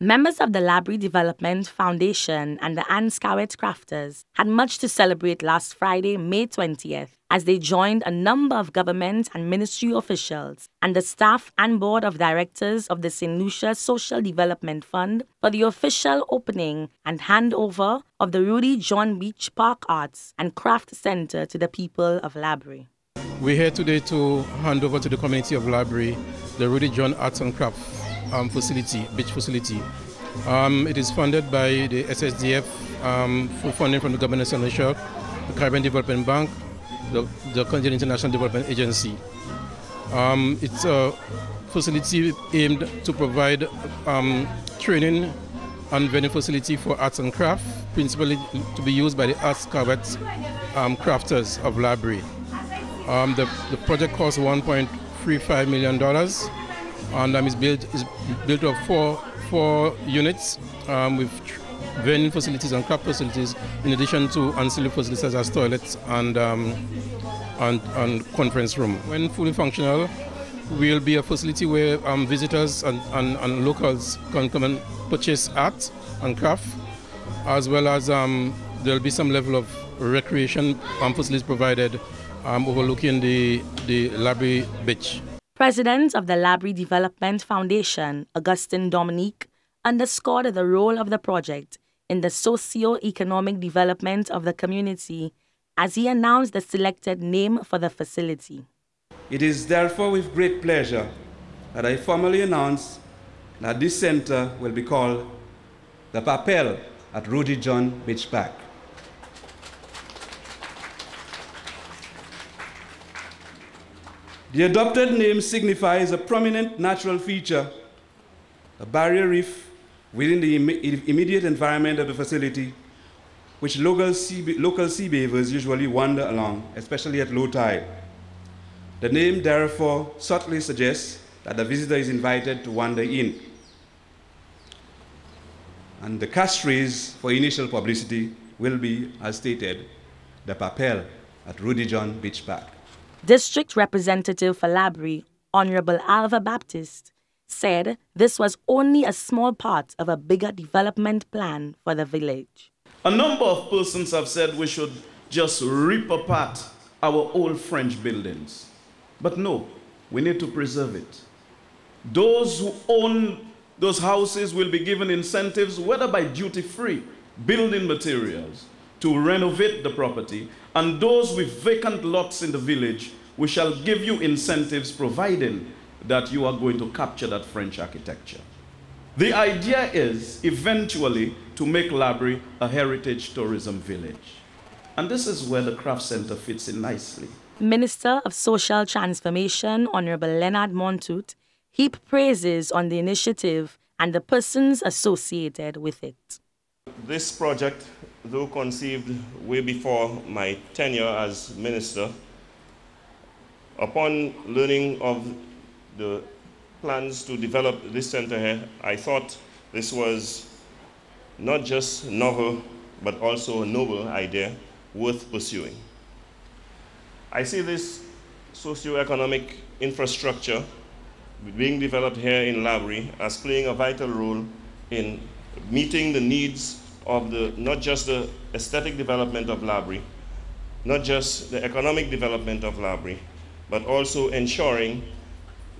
Members of the Labourie Development Foundation and the Anskawet Crafters had much to celebrate last Friday, May 20th, as they joined a number of government and ministry officials and the staff and board of directors of the St. Lucia Social Development Fund for the official opening and handover of the Rudy John Beach Park Arts and Craft Center to the people of Labourie. We're here today to hand over to the community of Labourie the Rudy John Arts and Craft beach facility. It is funded by the SSDF, full funding from the government of St. Lucia, the Caribbean Development Bank, the Canadian International Development Agency. It's a facility aimed to provide training and venue facility for arts and craft, principally to be used by the Anskawet crafters of Labourie. The project costs $1.35 million and is built of four units with venue facilities and craft facilities, in addition to ancillary facilities such as toilets and conference room. When fully functional, will be a facility where visitors and locals can come and purchase art and craft, as well as there will be some level of recreation facilities provided overlooking the Labourie beach. President of the Labourie Development Foundation, Augustine Dominique, underscored the role of the project in the socio-economic development of the community as he announced the selected name for the facility. It is therefore with great pleasure that I formally announce that this center will be called the Papel at Rudy John Beach Park. The adopted name signifies a prominent natural feature, a barrier reef within the immediate environment of the facility, which local sea beavers usually wander along, especially at low tide. The name therefore subtly suggests that the visitor is invited to wander in. And the catchphrase for initial publicity will be, as stated, the Papel at Rudy John Beach Park. District Representative for Labourie, Honorable Alva Baptiste, said this was only a small part of a bigger development plan for the village. A number of persons have said we should just rip apart our old French buildings. But no, we need to preserve it. Those who own those houses will be given incentives, whether by duty-free building materials, to renovate the property, and those with vacant lots in the village, we shall give you incentives providing that you are going to capture that French architecture. The idea is eventually to make Labourie a heritage tourism village. And this is where the craft center fits in nicely. Minister of Social Transformation, Honorable Leonard Montoute, heaped praises on the initiative and the persons associated with it. This project, though conceived way before my tenure as minister, upon learning of the plans to develop this center here, I thought this was not just novel, but also a noble idea worth pursuing. I see this socio-economic infrastructure being developed here in Labourie as playing a vital role in meeting the needs of not just the aesthetic development of Labourie, not just the economic development of Labourie, but also ensuring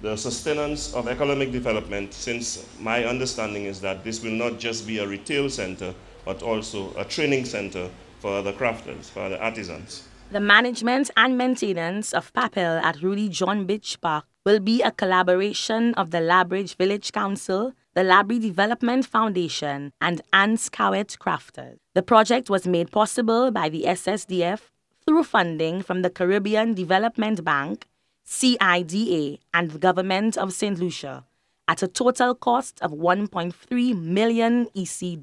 the sustenance of economic development, since my understanding is that this will not just be a retail center, but also a training center for the crafters, for the artisans. The management and maintenance of Papel at Rudy John Beach Park will be a collaboration of the Labourie Village Council, the Labourie Development Foundation, and Anskawet Crafters. The project was made possible by the SSDF through funding from the Caribbean Development Bank, CIDA, and the government of St. Lucia, at a total cost of $1.3 million EC.